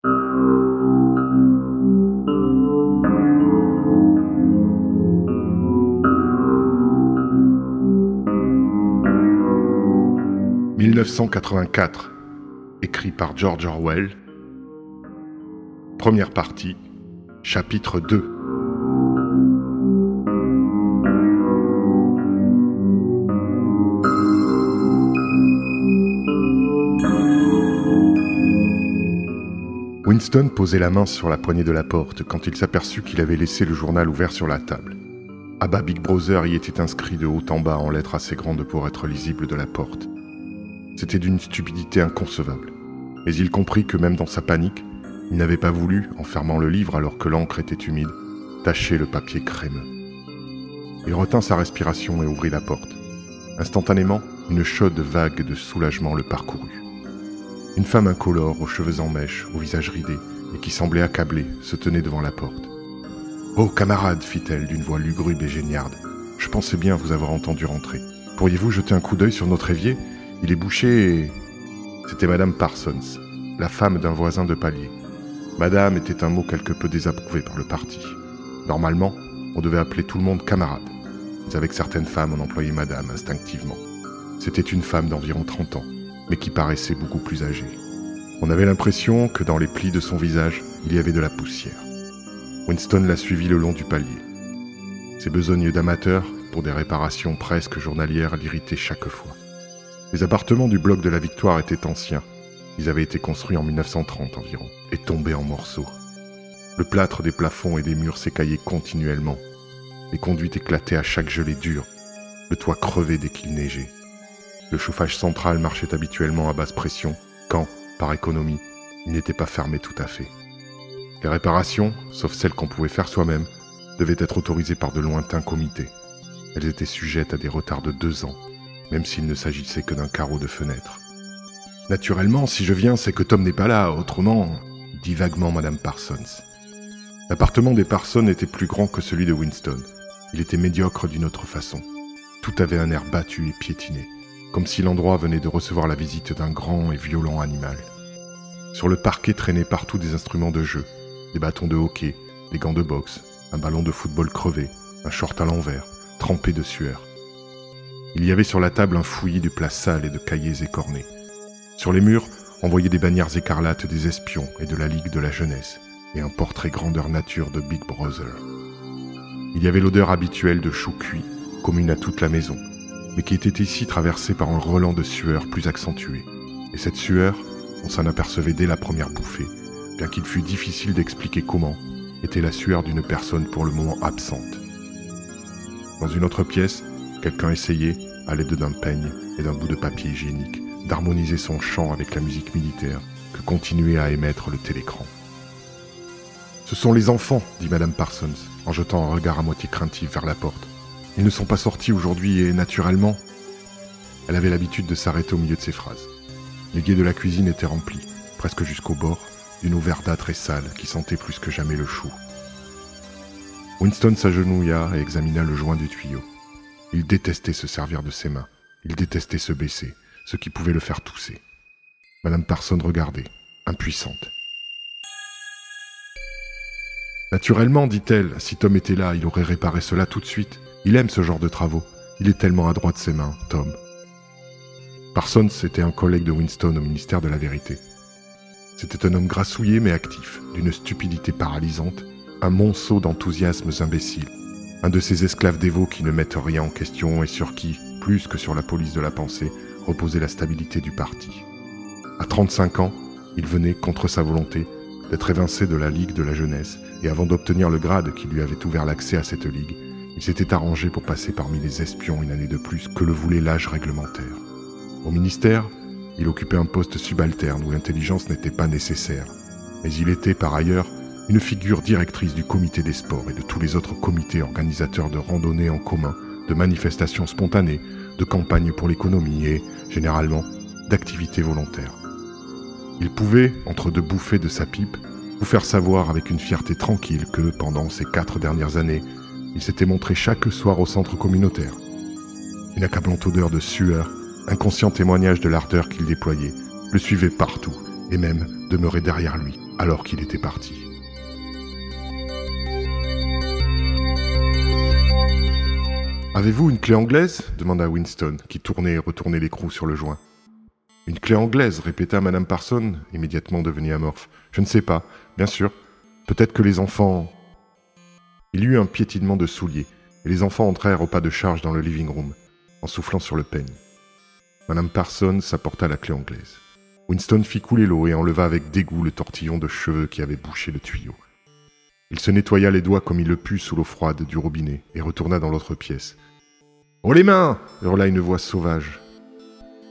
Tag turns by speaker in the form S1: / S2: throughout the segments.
S1: « 1984 » écrit par George Orwell. Première partie, chapitre 2. Winston posait la main sur la poignée de la porte quand il s'aperçut qu'il avait laissé le journal ouvert sur la table. Abba Big Brother y était inscrit de haut en bas en lettres assez grandes pour être lisibles de la porte. C'était d'une stupidité inconcevable. Mais il comprit que même dans sa panique, il n'avait pas voulu, en fermant le livre alors que l'encre était humide, tacher le papier crémeux. Il retint sa respiration et ouvrit la porte. Instantanément, une chaude vague de soulagement le parcourut. Une femme incolore, aux cheveux en mèche, au visage ridé, et qui semblait accablée, se tenait devant la porte. « Oh, camarade !» fit-elle d'une voix lugubre et géniarde. « Je pensais bien vous avoir entendu rentrer. Pourriez-vous jeter un coup d'œil sur notre évier ? Il est bouché et... » C'était Madame Parsons, la femme d'un voisin de palier. Madame était un mot quelque peu désapprouvé par le parti. Normalement, on devait appeler tout le monde camarade. Mais avec certaines femmes, on employait Madame instinctivement. C'était une femme d'environ 30 ans, mais qui paraissait beaucoup plus âgée. On avait l'impression que dans les plis de son visage, il y avait de la poussière. Winston la suivit le long du palier. Ses besognes d'amateur, pour des réparations presque journalières, l'irritaient chaque fois. Les appartements du bloc de la Victoire étaient anciens. Ils avaient été construits en 1930 environ, et tombés en morceaux. Le plâtre des plafonds et des murs s'écaillait continuellement. Les conduites éclataient à chaque gelée dure. Le toit crevait dès qu'il neigeait. Le chauffage central marchait habituellement à basse pression, quand, par économie, il n'était pas fermé tout à fait. Les réparations, sauf celles qu'on pouvait faire soi-même, devaient être autorisées par de lointains comités. Elles étaient sujettes à des retards de 2 ans, même s'il ne s'agissait que d'un carreau de fenêtre. « Naturellement, si je viens, c'est que Tom n'est pas là, autrement... » dit vaguement Madame Parsons. L'appartement des Parsons était plus grand que celui de Winston. Il était médiocre d'une autre façon. Tout avait un air battu et piétiné, comme si l'endroit venait de recevoir la visite d'un grand et violent animal. Sur le parquet traînaient partout des instruments de jeu, des bâtons de hockey, des gants de boxe, un ballon de football crevé, un short à l'envers, trempé de sueur. Il y avait sur la table un fouillis de plats sales et de cahiers écornés. Sur les murs, on voyait des bannières écarlates des espions et de la Ligue de la Jeunesse, et un portrait grandeur nature de Big Brother. Il y avait l'odeur habituelle de choux cuits, commune à toute la maison, mais qui était ici traversée par un relent de sueur plus accentué. Et cette sueur, on s'en apercevait dès la première bouffée, bien qu'il fût difficile d'expliquer comment, était la sueur d'une personne pour le moment absente. Dans une autre pièce, quelqu'un essayait, à l'aide d'un peigne et d'un bout de papier hygiénique, d'harmoniser son chant avec la musique militaire que continuait à émettre le télécran. « Ce sont les enfants, » dit Madame Parsons, en jetant un regard à moitié craintif vers la porte. « Ils ne sont pas sortis aujourd'hui et, naturellement... » Elle avait l'habitude de s'arrêter au milieu de ses phrases. L'évier de la cuisine était rempli, presque jusqu'au bord, d'une eau verdâtre et sale qui sentait plus que jamais le chou. Winston s'agenouilla et examina le joint du tuyau. Il détestait se servir de ses mains. Il détestait se baisser, ce qui pouvait le faire tousser. Madame Parsons regardait, impuissante. « Naturellement, dit-elle, si Tom était là, il aurait réparé cela tout de suite. Il aime ce genre de travaux. Il est tellement adroit de ses mains, Tom. » Parsons était un collègue de Winston au ministère de la Vérité. C'était un homme grassouillé mais actif, d'une stupidité paralysante, un monceau d'enthousiasmes imbéciles, un de ces esclaves dévots qui ne mettent rien en question et sur qui, plus que sur la police de la pensée, reposait la stabilité du parti. À 35 ans, il venait, contre sa volonté, d'être évincé de la Ligue de la Jeunesse, et avant d'obtenir le grade qui lui avait ouvert l'accès à cette ligue, il s'était arrangé pour passer parmi les espions une année de plus que le voulait l'âge réglementaire. Au ministère, il occupait un poste subalterne où l'intelligence n'était pas nécessaire, mais il était par ailleurs une figure directrice du comité des sports et de tous les autres comités organisateurs de randonnées en commun, de manifestations spontanées, de campagnes pour l'économie et, généralement, d'activités volontaires. Il pouvait, entre deux bouffées de sa pipe, vous faire savoir avec une fierté tranquille que, pendant ces 4 dernières années, il s'était montré chaque soir au centre communautaire. Une accablante odeur de sueur, inconscient témoignage de l'ardeur qu'il déployait, le suivait partout, et même demeurait derrière lui. alors qu'il était parti. « Avez-vous une clé anglaise ?» demanda Winston, qui tournait et retournait l'écrou sur le joint. « Une clé anglaise ?» répéta Madame Parsons, immédiatement devenue amorphe. « Je ne sais pas, bien sûr. Peut-être que les enfants... » Il y eut un piétinement de souliers, et les enfants entrèrent au pas de charge dans le living room, en soufflant sur le peigne. Madame Parsons apporta la clé anglaise. Winston fit couler l'eau et enleva avec dégoût le tortillon de cheveux qui avait bouché le tuyau. Il se nettoya les doigts comme il le put sous l'eau froide du robinet et retourna dans l'autre pièce. « Oh les mains !» hurla une voix sauvage.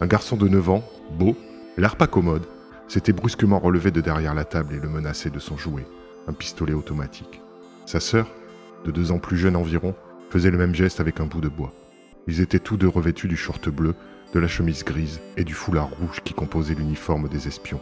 S1: Un garçon de 9 ans, beau, l'air pas commode, s'était brusquement relevé de derrière la table et le menaçait de son jouet, un pistolet automatique. Sa sœur, de 2 ans plus jeune environ, faisait le même geste avec un bout de bois. Ils étaient tous deux revêtus du short bleu, de la chemise grise et du foulard rouge qui composait l'uniforme des espions.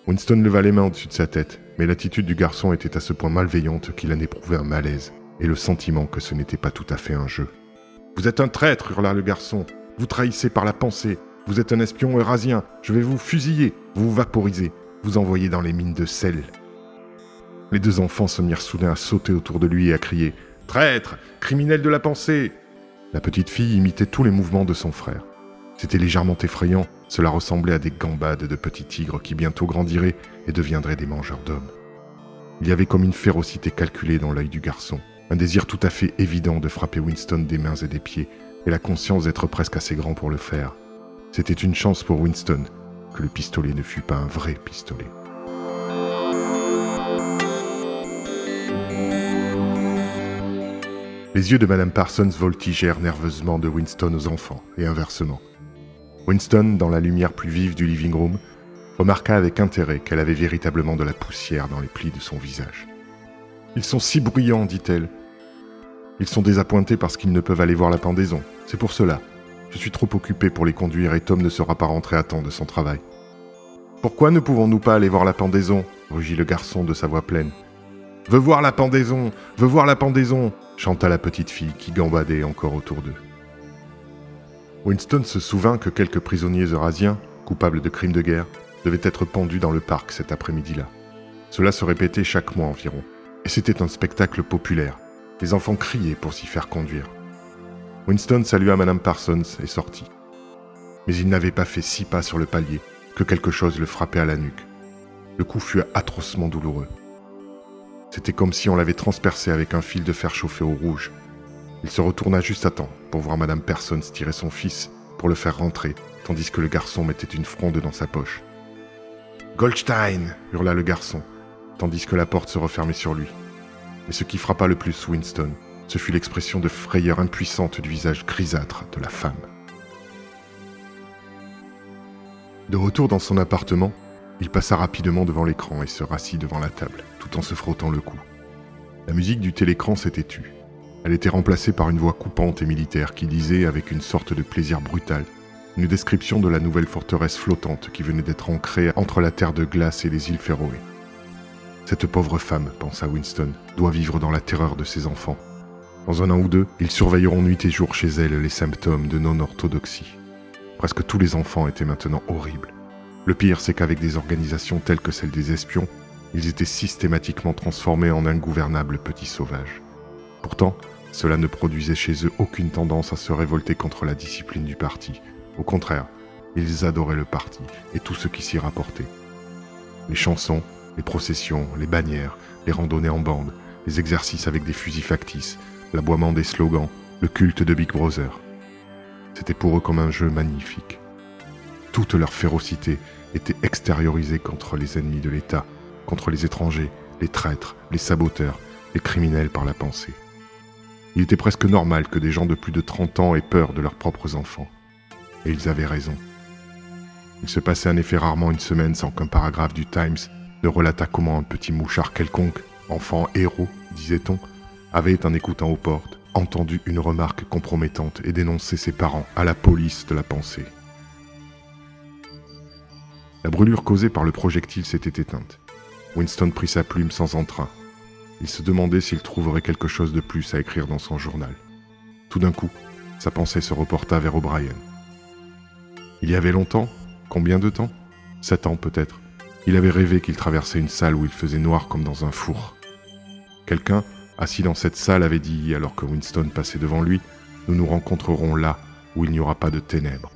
S1: Winston leva les mains au-dessus de sa tête, mais l'attitude du garçon était à ce point malveillante qu'il en éprouvait un malaise et le sentiment que ce n'était pas tout à fait un jeu. « Vous êtes un traître !» hurla le garçon. « Vous trahissez par la pensée. Vous êtes un espion eurasien. Je vais vous fusiller, vous vaporiser, vous envoyer dans les mines de sel. » Les 2 enfants se mirent soudain à sauter autour de lui et à crier « Traître ! Criminel de la pensée !» La petite fille imitait tous les mouvements de son frère. C'était légèrement effrayant, cela ressemblait à des gambades de petits tigres qui bientôt grandiraient et deviendraient des mangeurs d'hommes. Il y avait comme une férocité calculée dans l'œil du garçon, un désir tout à fait évident de frapper Winston des mains et des pieds, et la conscience d'être presque assez grand pour le faire. C'était une chance pour Winston que le pistolet ne fût pas un vrai pistolet. Les yeux de Madame Parsons voltigèrent nerveusement de Winston aux enfants, et inversement. Winston, dans la lumière plus vive du living room, remarqua avec intérêt qu'elle avait véritablement de la poussière dans les plis de son visage. « Ils sont si bruyants, dit-elle. Ils sont désappointés parce qu'ils ne peuvent aller voir la pendaison. C'est pour cela. Je suis trop occupé pour les conduire et Tom ne sera pas rentré à temps de son travail. »« Pourquoi ne pouvons-nous pas aller voir la pendaison ?» rugit le garçon de sa voix pleine. « Veux voir la pendaison ! Veux voir la pendaison !» chanta la petite fille qui gambadait encore autour d'eux. Winston se souvint que quelques prisonniers eurasiens, coupables de crimes de guerre, devaient être pendus dans le parc cet après-midi-là. Cela se répétait chaque mois environ, et c'était un spectacle populaire. Les enfants criaient pour s'y faire conduire. Winston salua Madame Parsons et sortit. Mais il n'avait pas fait 6 pas sur le palier que quelque chose le frappait à la nuque. Le coup fut atrocement douloureux. C'était comme si on l'avait transpercé avec un fil de fer chauffé au rouge. Il se retourna juste à temps pour voir Madame Parsons tirer son fils pour le faire rentrer, tandis que le garçon mettait une fronde dans sa poche. « Goldstein !» hurla le garçon, tandis que la porte se refermait sur lui. Mais ce qui frappa le plus Winston, ce fut l'expression de frayeur impuissante du visage grisâtre de la femme. De retour dans son appartement, il passa rapidement devant l'écran et se rassit devant la table, tout en se frottant le cou. La musique du télécran s'était tue. Elle était remplacée par une voix coupante et militaire qui disait, avec une sorte de plaisir brutal, une description de la nouvelle forteresse flottante qui venait d'être ancrée entre la terre de glace et les îles Féroé. Cette pauvre femme, pensa Winston, doit vivre dans la terreur de ses enfants. Dans 1 an ou 2, ils surveilleront nuit et jour chez elle les symptômes de non-orthodoxie. Presque tous les enfants étaient maintenant horribles. Le pire, c'est qu'avec des organisations telles que celle des espions, ils étaient systématiquement transformés en ingouvernables petits sauvages. Pourtant, cela ne produisait chez eux aucune tendance à se révolter contre la discipline du parti. Au contraire, ils adoraient le parti et tout ce qui s'y rapportait. Les chansons, les processions, les bannières, les randonnées en bande, les exercices avec des fusils factices, l'aboiement des slogans, le culte de Big Brother. C'était pour eux comme un jeu magnifique. Toute leur férocité était extériorisée contre les ennemis de l'État, contre les étrangers, les traîtres, les saboteurs, les criminels par la pensée. Il était presque normal que des gens de plus de 30 ans aient peur de leurs propres enfants. Et ils avaient raison. Il se passait en effet rarement une semaine sans qu'un paragraphe du Times ne relatât comment un petit mouchard quelconque, enfant héros, disait-on, avait, en écoutant aux portes, entendu une remarque compromettante et dénoncé ses parents à la police de la pensée. La brûlure causée par le projectile s'était éteinte. Winston prit sa plume sans entrain. Il se demandait s'il trouverait quelque chose de plus à écrire dans son journal. Tout d'un coup, sa pensée se reporta vers O'Brien. Il y avait longtemps, combien de temps? 7 ans peut-être. Il avait rêvé qu'il traversait une salle où il faisait noir comme dans un four. Quelqu'un, assis dans cette salle, avait dit, alors que Winston passait devant lui, « Nous nous rencontrerons là où il n'y aura pas de ténèbres. »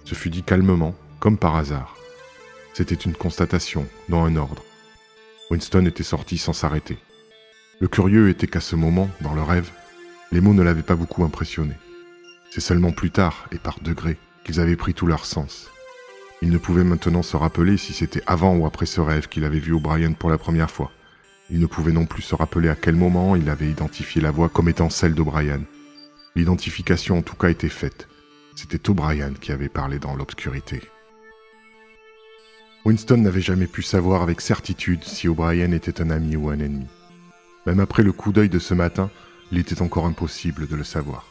S1: Ce fut dit calmement, comme par hasard. C'était une constatation, non un ordre. Winston était sorti sans s'arrêter. Le curieux était qu'à ce moment, dans le rêve, les mots ne l'avaient pas beaucoup impressionné. C'est seulement plus tard, et par degrés, qu'ils avaient pris tout leur sens. Il ne pouvait maintenant se rappeler si c'était avant ou après ce rêve qu'il avait vu O'Brien pour la première fois. Il ne pouvait non plus se rappeler à quel moment il avait identifié la voix comme étant celle d'O'Brien. L'identification en tout cas était faite. C'était O'Brien qui avait parlé dans l'obscurité. Winston n'avait jamais pu savoir avec certitude si O'Brien était un ami ou un ennemi. Même après le coup d'œil de ce matin, il était encore impossible de le savoir.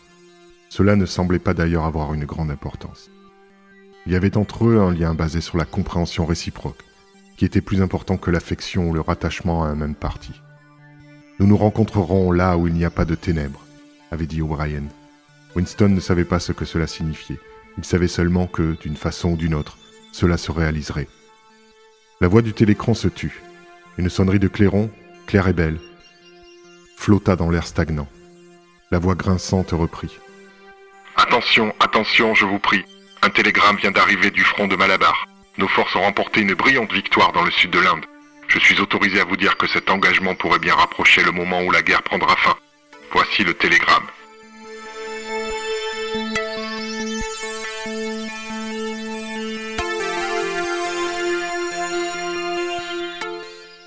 S1: Cela ne semblait pas d'ailleurs avoir une grande importance. Il y avait entre eux un lien basé sur la compréhension réciproque, qui était plus important que l'affection ou le rattachement à un même parti. « Nous nous rencontrerons là où il n'y a pas de ténèbres », avait dit O'Brien. Winston ne savait pas ce que cela signifiait. Il savait seulement que, d'une façon ou d'une autre, cela se réaliserait. La voix du télécran se tut. Une sonnerie de clairon, claire et belle, flotta dans l'air stagnant. La voix grinçante reprit. « Attention, attention, je vous prie. Un télégramme vient d'arriver du front de Malabar. Nos forces ont remporté une brillante victoire dans le sud de l'Inde. Je suis autorisé à vous dire que cet engagement pourrait bien rapprocher le moment où la guerre prendra fin. Voici le télégramme. »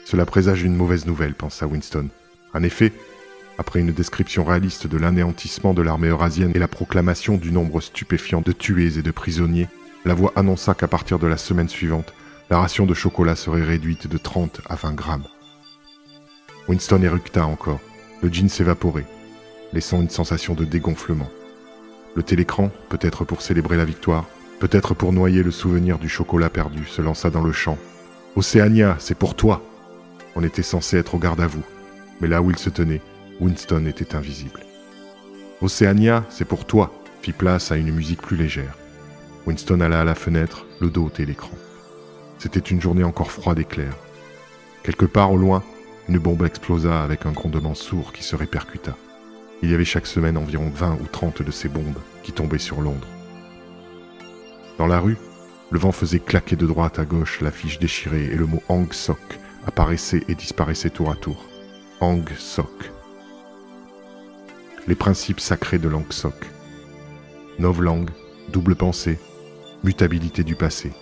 S1: Cela présage une mauvaise nouvelle, pensa Winston. En effet, après une description réaliste de l'anéantissement de l'armée eurasienne et la proclamation du nombre stupéfiant de tués et de prisonniers, la voix annonça qu'à partir de la semaine suivante, la ration de chocolat serait réduite de 30 à 20 grammes. Winston éructa encore. Le gin s'évaporait, laissant une sensation de dégonflement. Le télécran, peut-être pour célébrer la victoire, peut-être pour noyer le souvenir du chocolat perdu, se lança dans le chant. « Océania, c'est pour toi !» On était censé être au garde à vous, mais là où il se tenait, Winston était invisible. « Océania, c'est pour toi !» fit place à une musique plus légère. Winston alla à la fenêtre, le dos au l'écran. C'était une journée encore froide et claire. Quelque part au loin, une bombe explosa avec un grondement sourd qui se répercuta. Il y avait chaque semaine environ 20 ou 30 de ces bombes qui tombaient sur Londres. Dans la rue, le vent faisait claquer de droite à gauche l'affiche déchirée et le mot « Hang Sok » apparaissait et disparaissait tour à tour. Hang Sok. Les principes sacrés de Lang Sok. Novlangue, double pensée, mutabilité du passé.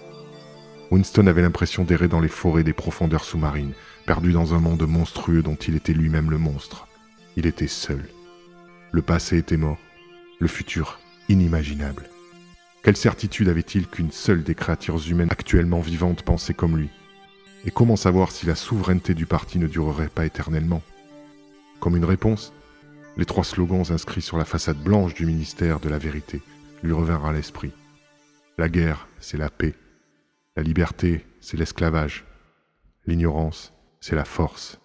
S1: Winston avait l'impression d'errer dans les forêts des profondeurs sous-marines, perdu dans un monde monstrueux dont il était lui-même le monstre. Il était seul. Le passé était mort, le futur inimaginable. Quelle certitude avait-il qu'une seule des créatures humaines actuellement vivantes pensait comme lui? Et comment savoir si la souveraineté du parti ne durerait pas éternellement? Comme une réponse, les 3 slogans inscrits sur la façade blanche du ministère de la Vérité lui revinrent à l'esprit. La guerre, c'est la paix. La liberté, c'est l'esclavage. L'ignorance, c'est la force.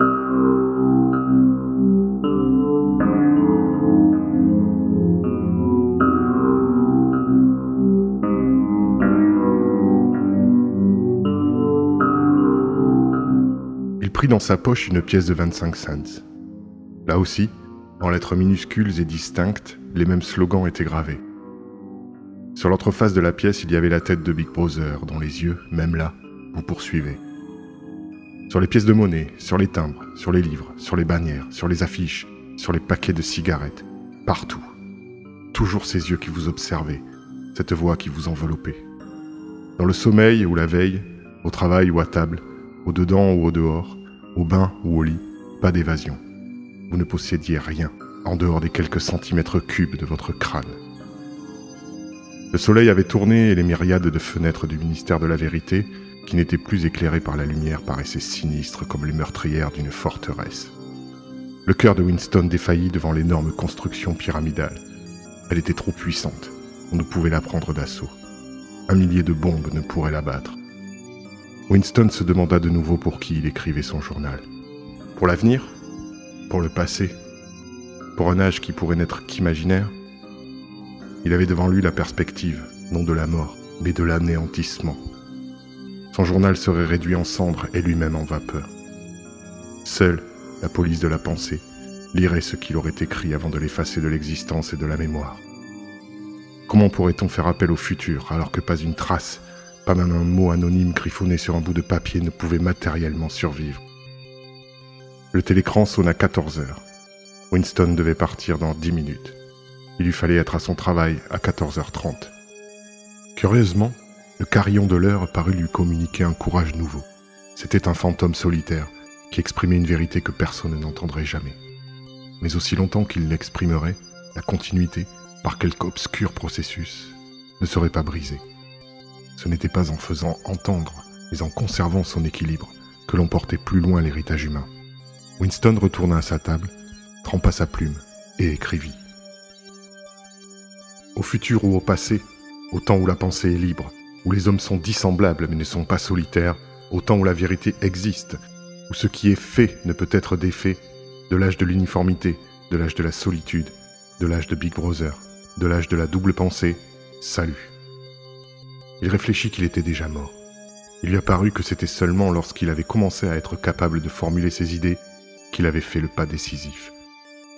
S1: Il prit dans sa poche une pièce de 25 cents. Là aussi, en lettres minuscules et distinctes, les mêmes slogans étaient gravés. Sur l'autre face de la pièce, il y avait la tête de Big Brother, dont les yeux, même là, vous poursuivaient. Sur les pièces de monnaie, sur les timbres, sur les livres, sur les bannières, sur les affiches, sur les paquets de cigarettes, partout. Toujours ces yeux qui vous observaient, cette voix qui vous enveloppait. Dans le sommeil ou la veille, au travail ou à table, au dedans ou au dehors, au bain ou au lit, pas d'évasion. Vous ne possédiez rien, en dehors des quelques centimètres cubes de votre crâne. Le soleil avait tourné et les myriades de fenêtres du ministère de la Vérité, qui n'étaient plus éclairées par la lumière, paraissaient sinistres comme les meurtrières d'une forteresse. Le cœur de Winston défaillit devant l'énorme construction pyramidale. Elle était trop puissante, on ne pouvait la prendre d'assaut. 1 millier de bombes ne pourraient la battre. Winston se demanda de nouveau pour qui il écrivait son journal. Pour l'avenir? Pour le passé? Pour un âge qui pourrait n'être qu'imaginaire? Il avait devant lui la perspective, non de la mort, mais de l'anéantissement. Son journal serait réduit en cendres et lui-même en vapeur. Seule la police de la pensée lirait ce qu'il aurait écrit avant de l'effacer de l'existence et de la mémoire. Comment pourrait-on faire appel au futur alors que pas une trace, pas même un mot anonyme griffonné sur un bout de papier ne pouvait matériellement survivre? Le télécran sonna à 14 heures. Winston devait partir dans 10 minutes. Il lui fallait être à son travail à 14h30. Curieusement, le carillon de l'heure parut lui communiquer un courage nouveau. C'était un fantôme solitaire qui exprimait une vérité que personne n'entendrait jamais. Mais aussi longtemps qu'il l'exprimerait, la continuité, par quelque obscur processus, ne serait pas brisée. Ce n'était pas en faisant entendre, mais en conservant son équilibre, que l'on portait plus loin l'héritage humain. Winston retourna à sa table, trempa sa plume et écrivit. Au futur ou au passé, au temps où la pensée est libre, où les hommes sont dissemblables mais ne sont pas solitaires, au temps où la vérité existe, où ce qui est fait ne peut être défait, de l'âge de l'uniformité, de l'âge de la solitude, de l'âge de Big Brother, de l'âge de la double pensée, salut. Il réfléchit qu'il était déjà mort. Il lui apparut que c'était seulement lorsqu'il avait commencé à être capable de formuler ses idées qu'il avait fait le pas décisif.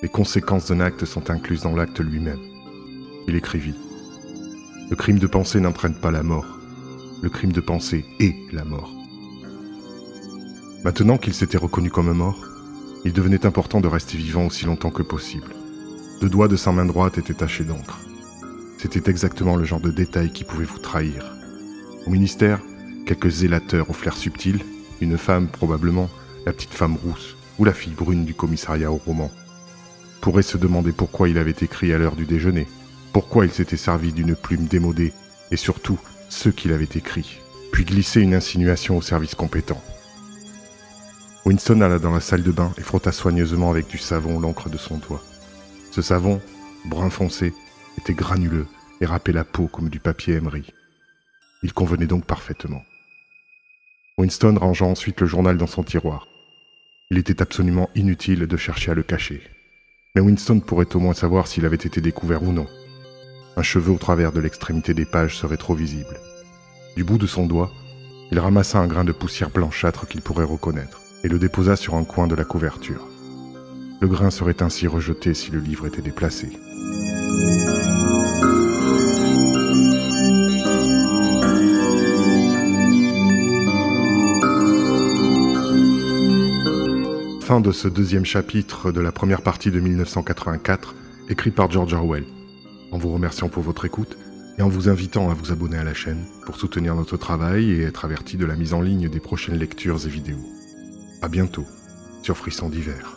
S1: Les conséquences d'un acte sont incluses dans l'acte lui-même. Il écrivit « Le crime de pensée n'entraîne pas la mort. Le crime de pensée est la mort. » Maintenant qu'il s'était reconnu comme mort, il devenait important de rester vivant aussi longtemps que possible. 2 doigts de sa main droite étaient tachés d'encre. C'était exactement le genre de détail qui pouvait vous trahir. Au ministère, quelques zélateurs au flair subtil, une femme probablement, la petite femme rousse ou la fille brune du commissariat au roman, pourraient se demander pourquoi il avait écrit à l'heure du déjeuner, pourquoi il s'était servi d'une plume démodée et surtout ce qu'il avait écrit, puis glisser une insinuation au service compétent. Winston alla dans la salle de bain et frotta soigneusement avec du savon l'encre de son doigt. Ce savon, brun foncé, était granuleux et râpait la peau comme du papier émery. Il convenait donc parfaitement. Winston rangea ensuite le journal dans son tiroir. Il était absolument inutile de chercher à le cacher. Mais Winston pourrait au moins savoir s'il avait été découvert ou non. Un cheveu au travers de l'extrémité des pages serait trop visible. Du bout de son doigt, il ramassa un grain de poussière blanchâtre qu'il pourrait reconnaître et le déposa sur un coin de la couverture. Le grain serait ainsi rejeté si le livre était déplacé. Fin de ce 2e chapitre de la première partie de 1984, écrit par George Orwell. En vous remerciant pour votre écoute et en vous invitant à vous abonner à la chaîne pour soutenir notre travail et être averti de la mise en ligne des prochaines lectures et vidéos. À bientôt sur Frisson d'hiver.